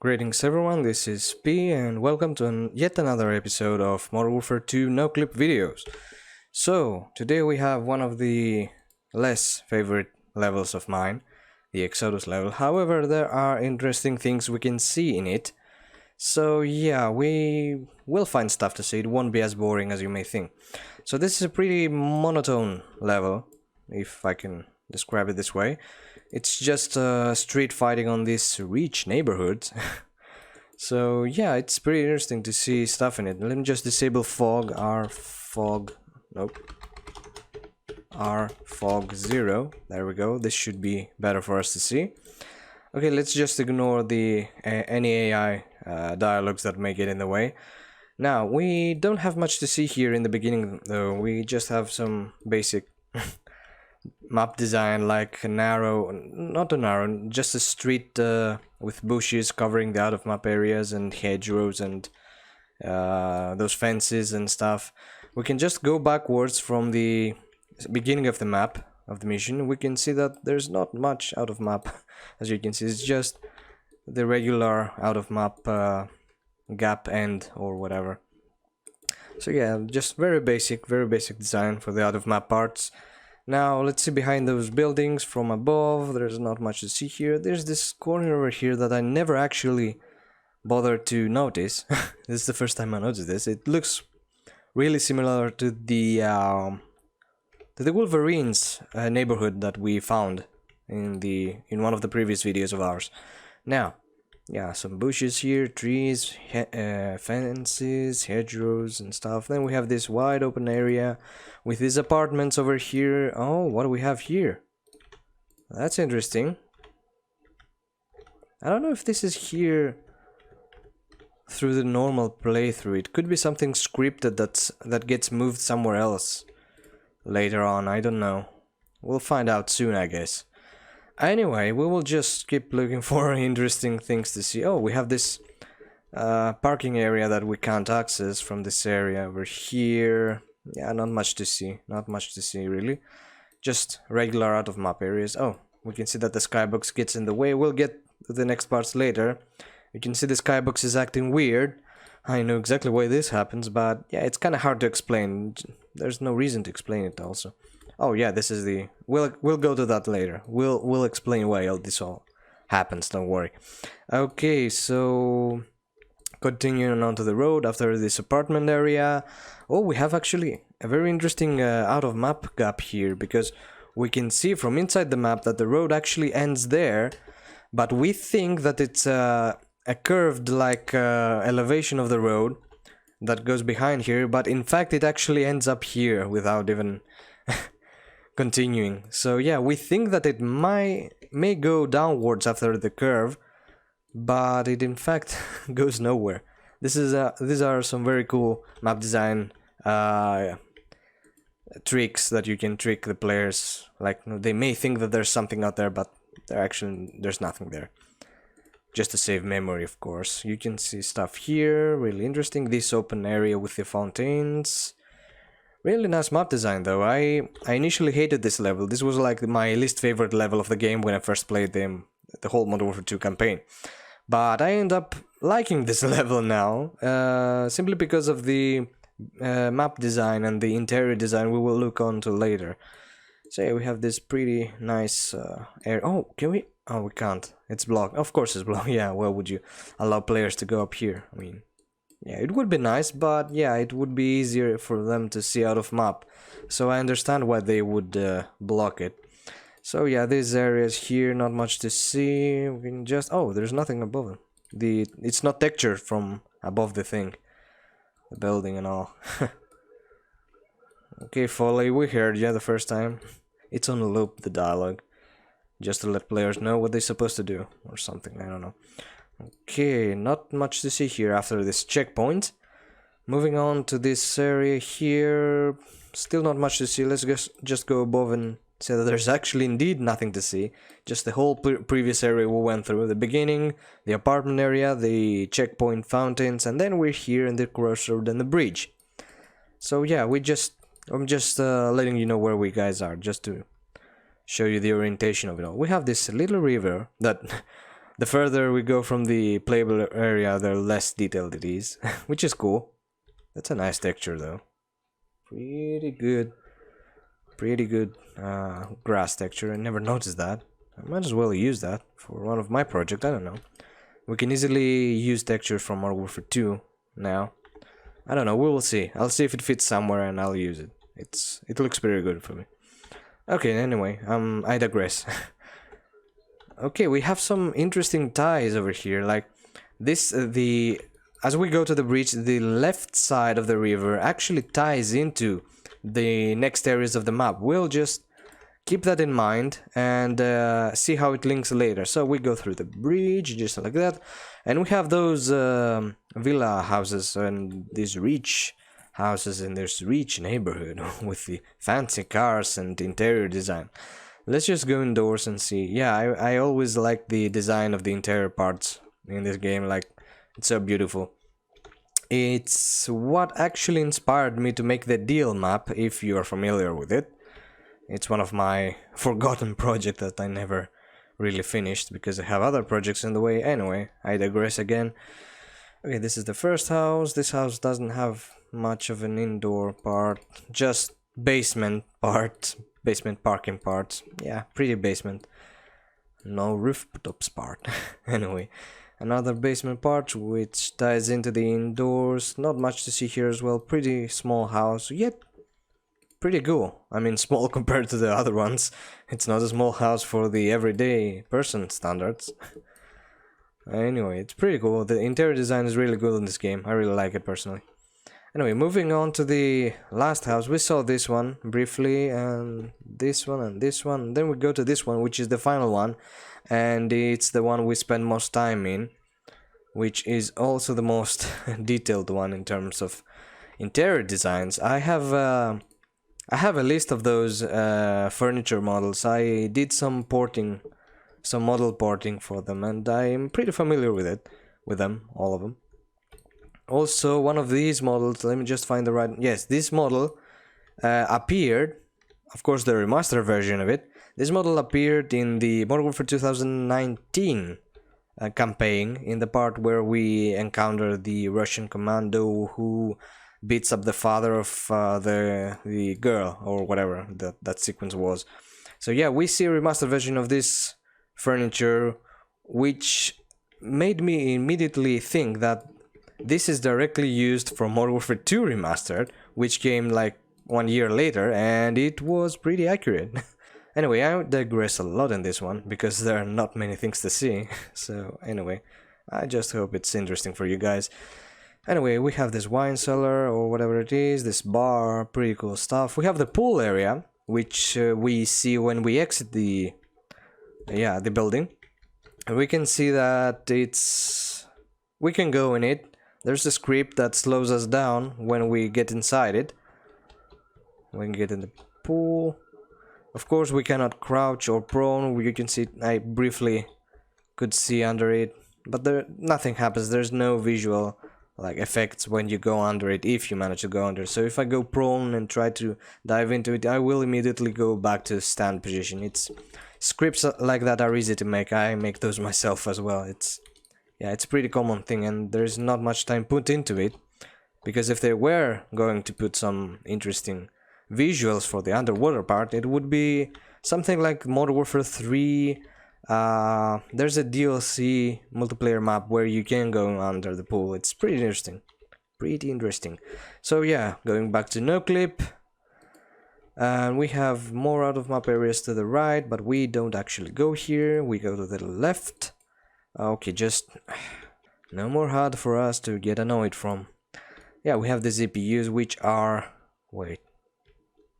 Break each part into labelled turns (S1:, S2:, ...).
S1: Greetings everyone, this is P and welcome to yet another episode of MW2 Noclip videos. So, today we have one of the less favorite levels of mine, the Exodus level. However, there are interesting things we can see in it. So yeah, we will find stuff to see, it won't be as boring as you may think. So this is a pretty monotone level, if I can describe it this way. It's just street fighting on this rich neighborhood. So yeah, it's pretty interesting to see stuff in it. Let me just disable fog, R fog 0. There we go. This should be better for us to see. Okay, let's just ignore the any AI dialogues that may get in the way. Now, we don't have much to see here in the beginning though. We just have some basic map design, like not a narrow, just a street with bushes covering the out of map areas and hedgerows and those fences and stuff. We can just go backwards from the beginning of the map of the mission. We can see that there's not much out of map. As you can see, it's just the regular out of map gap end or whatever. So yeah, just very basic design for the out of map parts. Now let's see behind those buildings from above. There's not much to see here. There's this corner over here that I never actually bothered to notice. This is the first time I noticed this. It looks really similar to the Wolverines neighborhood that we found in one of the previous videos of ours. Now, yeah, some bushes here, trees, fences, hedgerows and stuff. Then we have this wide open area with these apartments over here. Oh, what do we have here? That's interesting. I don't know if this is here through the normal playthrough. It could be something scripted that gets moved somewhere else later on. I don't know. We'll find out soon, I guess. Anyway, we will just keep looking for interesting things to see. Oh, we have this parking area that we can't access from this area over here. Yeah, not much to see. Not much to see, really. Just regular out of map areas. Oh, we can see that the skybox gets in the way. We'll get to the next parts later. You can see the skybox is acting weird. I know exactly why this happens, but yeah, it's kind of hard to explain. There's no reason to explain it also. Oh yeah, this is the... We'll go to that later. We'll explain why all this all happens, don't worry. Okay, so... continuing on to the road after this apartment area. Oh, we have actually a very interesting out-of-map gap here, because we can see from inside the map that the road actually ends there, but we think that it's a curved like elevation of the road that goes behind here, but in fact it actually ends up here without even continuing. So yeah, we think that it may go downwards after the curve, but it in fact goes nowhere. These are some very cool map design tricks that you can trick the players. Like, they may think that there's something out there, but there's nothing there. Just to save memory, of course. You can see stuff here, really interesting. This open area with the fountains. Really nice map design though. I initially hated this level. This was like my least favorite level of the game when I first played the whole Modern Warfare 2 campaign. But I end up liking this level now, simply because of the map design and the interior design we will look on to later. So yeah, we have this pretty nice area. Oh, can we? Oh, we can't. It's blocked. Of course it's blocked. Yeah, why would you allow players to go up here? I mean, yeah, it would be nice, but yeah, it would be easier for them to see out of map. So I understand why they would block it. So yeah, these areas here, not much to see. We can just... oh, there's nothing above it. It's not textured from above the thing. The building and all. Okay, Foley, we heard you the first time. It's on a loop, the dialogue. Just to let players know what they're supposed to do. Or something, I don't know. Okay, not much to see here after this checkpoint. Moving on to this area here. Still not much to see. Let's just go above and say that there's actually indeed nothing to see. Just the whole previous area we went through. The beginning, the apartment area, the checkpoint fountains, and then we're here in the crossroad and the bridge. So yeah, I'm just letting you know where we guys are, just to show you the orientation of it all. We have this little river that the further we go from the playable area, the less detailed it is, which is cool. That's a nice texture though. Pretty good. Pretty good grass texture. I never noticed that. I might as well use that for one of my projects. I don't know. We can easily use textures from Modern Warfare 2 now. I don't know. We will see. I'll see if it fits somewhere and I'll use it. It looks pretty good for me. Okay. Anyway, I digress. Okay, we have some interesting ties over here. Like this, as we go to the bridge, the left side of the river actually ties into the next areas of the map. We'll just keep that in mind and see how it links later. So we go through the bridge just like that, and we have those villa houses and these rich houses in this rich neighborhood with the fancy cars and interior design. Let's just go indoors and see. Yeah, I always like the design of the interior parts in this game. Like, it's so beautiful. It's what actually inspired me to make the Deal map, if you are familiar with it. It's one of my forgotten projects that I never really finished because I have other projects in the way. Anyway, I digress again. Okay, this is the first house. This house doesn't have much of an indoor part, just basement part, basement parking part. Yeah, pretty basement. No rooftops part. Anyway, another basement part which ties into the indoors. Not much to see here as well. Pretty small house, yet pretty cool. I mean, small compared to the other ones. It's not a small house for the everyday person standards. Anyway, it's pretty cool. The interior design is really good in this game. I really like it personally. Anyway, moving on to the last house. We saw this one briefly, and this one, and this one. Then we go to this one, which is the final one, and it's the one we spend most time in, which is also the most detailed one in terms of interior designs. I have a list of those furniture models. I did some porting, some model porting for them, and I'm pretty familiar with it, with them, all of them. Also, one of these models, let me just find the right... Yes, this model appeared, of course the remaster version of it. This model appeared in the Modern Warfare 2019 campaign, in the part where we encounter the Russian commando who beats up the father of the girl, or whatever that sequence was. So yeah, we see a remastered version of this furniture, which made me immediately think that this is directly used from Modern Warfare 2 Remastered, which came like 1 year later, and it was pretty accurate. Anyway, I digress a lot in this one, because there are not many things to see. So anyway, I just hope it's interesting for you guys. Anyway, we have this wine cellar, or whatever it is, this bar, pretty cool stuff. We have the pool area, which we see when we exit the building. And we can see that we can go in it. There's a script that slows us down when we get inside it. We can get in the pool. Of course, we cannot crouch or prone. You can see, I briefly could see under it, but nothing happens. There's no visual like effects when you go under it, if you manage to go under. So if I go prone and try to dive into it, I will immediately go back to stand position. Scripts like that are easy to make. I make those myself as well. It's a pretty common thing, and there's not much time put into it, because if they were going to put some interesting visuals for the underwater part, it would be something like Modern Warfare 3. There's a DLC multiplayer map where you can go under the pool. It's pretty interesting. So yeah, going back to Noclip, and we have more out of map areas to the right, but we don't actually go here. We go to the left. Okay, just no more HUD for us to get annoyed from. Yeah, we have the ZPUs, which are... Wait.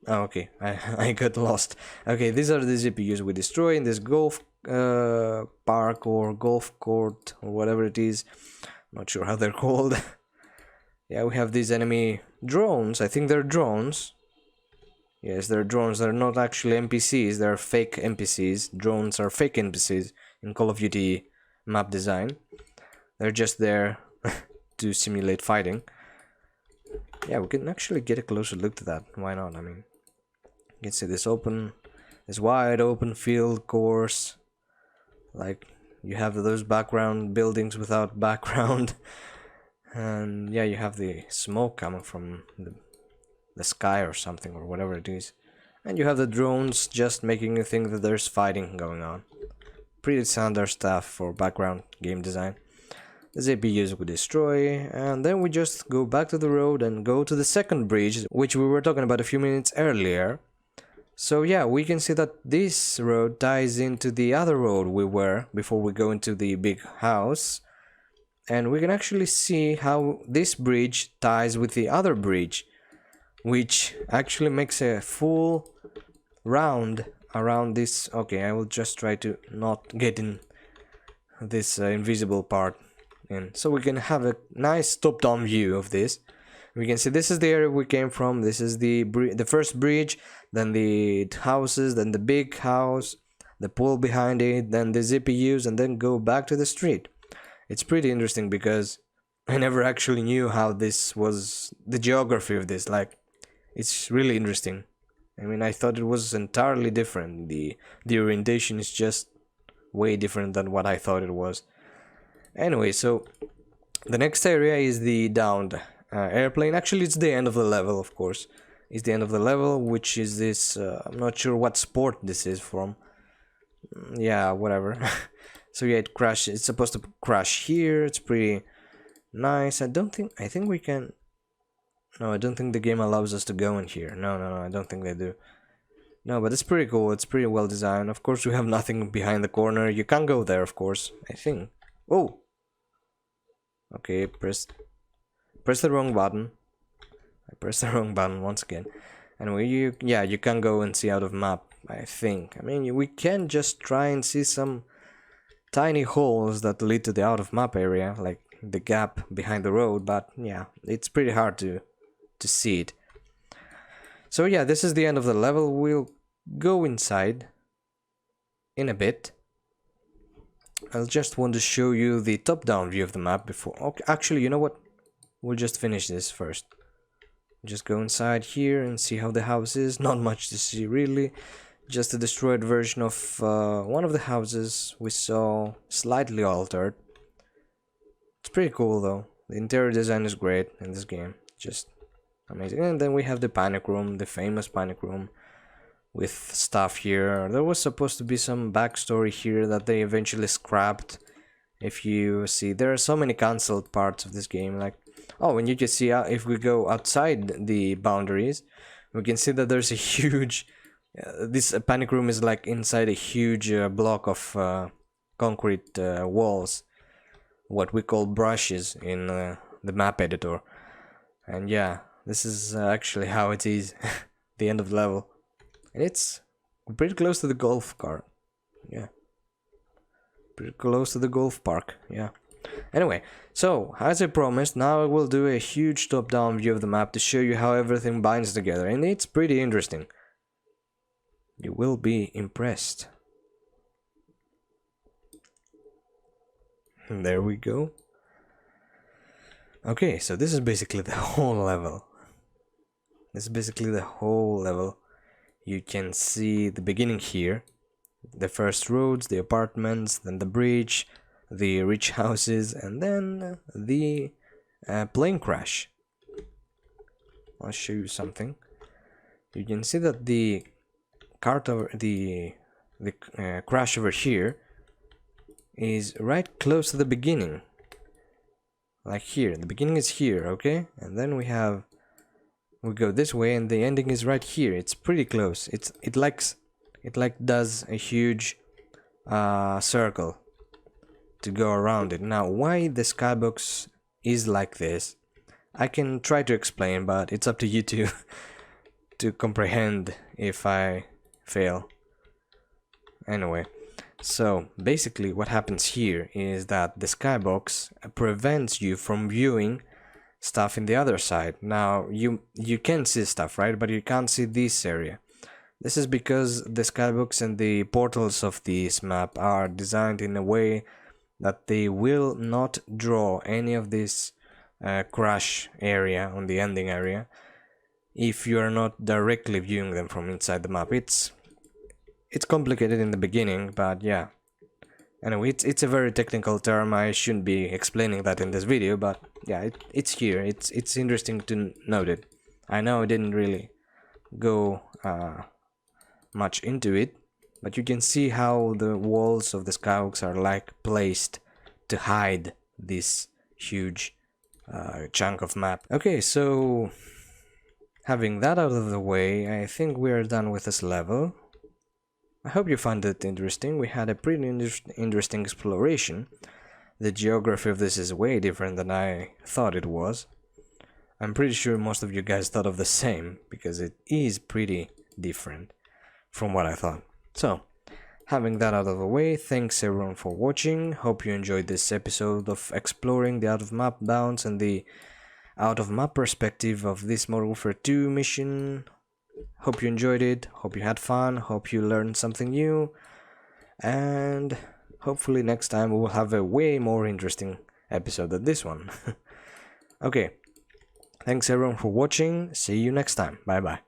S1: Oh, okay, I got lost. Okay, these are the ZPUs we destroy in this golf park or golf court or whatever it is. Not sure how they're called. Yeah, we have these enemy drones. I think they're drones. Yes, they're drones. They're not actually NPCs. They're fake NPCs. Drones are fake NPCs in Call of Duty map design. They're just there to simulate fighting. Yeah, we can actually get a closer look to that. Why not? I mean, you can see this wide open field course. Like, You have those background buildings without background. And yeah, you have the smoke coming from the sky or something, or whatever it is. And you have the drones just making you think that there's fighting going on. Pretty standard stuff for background game design. The ZPUs we destroy, and then we just go back to the road and go to the second bridge, which we were talking about a few minutes earlier. So yeah, we can see that this road ties into the other road we were before we go into the big house. And we can actually see how this bridge ties with the other bridge, which actually makes a full round around this. Okay, I will just try to not get in this invisible part in, so we can have a nice top-down view of this. We can see this is the area we came from. This is the first bridge, then the houses, then the big house, the pool behind it, then the ZPUs, and then go back to the street. It's pretty interesting because I never actually knew how this was, the geography of this. Like, it's really interesting. I mean, I thought it was entirely different. The orientation is just way different than what I thought it was. Anyway, so the next area is the downed airplane. Actually, it's the end of the level, of course. It's the end of the level, which is this, I'm not sure what sport this is from. Yeah, whatever. So yeah, it crashes. It's supposed to crash here. It's pretty nice. I think we can... No, I don't think the game allows us to go in here. No, I don't think they do. No, but it's pretty cool. It's pretty well designed. Of course, we have nothing behind the corner. You can't go there, of course, I think. Oh! Okay, press the wrong button. I pressed the wrong button once again. Anyway, you can go and see out of map, I think. I mean, we can just try and see some tiny holes that lead to the out of map area, like the gap behind the road, but yeah, it's pretty hard to see it. So yeah, this is the end of the level. We'll go inside in a bit. I'll just want to show you the top-down view of the map before... Okay, actually, you know what? We'll just finish this first. Just go inside here and see how the house is. Not much to see, really. Just a destroyed version of one of the houses we saw, slightly altered. It's pretty cool, though. The interior design is great in this game. Just amazing. And then we have the panic room, the famous panic room, with stuff here. There was supposed to be some backstory here that they eventually scrapped. If you see, there are so many cancelled parts of this game. Like, oh, and you can see if we go outside the boundaries, we can see that there's a huge... this panic room is like inside a huge block of concrete walls, what we call brushes in the map editor. And yeah, this is actually how it is, the end of the level. And it's pretty close to the golf cart. Yeah. Pretty close to the golf park. Yeah. Anyway, so, as I promised, now I will do a huge top-down view of the map to show you how everything binds together. And it's pretty interesting. You will be impressed. There we go. Okay, so this is basically the whole level. This is basically the whole level. You can see the beginning here. The first roads, the apartments, then the bridge, the rich houses, and then the plane crash. I'll show you something. You can see that the crash over here is right close to the beginning. Like here, the beginning is here, okay? And then we go this way and the ending is right here. It's pretty close. It does a huge circle to go around it. Now, why the skybox is like this, I can try to explain, but it's up to you to comprehend if I fail. Anyway, so basically what happens here is that the skybox prevents you from viewing stuff in the other side. Now you can see stuff, right? But you can't see this area. This is because the skybox and the portals of this map are designed in a way that they will not draw any of this crash area on the ending area if you are not directly viewing them from inside the map. It's complicated in the beginning, but yeah. Anyway, it's a very technical term. I shouldn't be explaining that in this video, but yeah, it's here. It's interesting to note it. I know I didn't really go much into it, but you can see how the walls of the skyhooks are like placed to hide this huge chunk of map. Okay, so having that out of the way, I think we're done with this level. I hope you found it interesting. We had a pretty interesting exploration. The geography of this is way different than I thought it was. I'm pretty sure most of you guys thought of the same, because it is pretty different from what I thought. So, having that out of the way, thanks everyone for watching. Hope you enjoyed this episode of exploring the out-of-map bounds and the out-of-map perspective of this Modern Warfare 2 mission. Hope you enjoyed it, hope you had fun, hope you learned something new, and hopefully next time we will have a way more interesting episode than this one. Okay, thanks everyone for watching, see you next time, bye bye.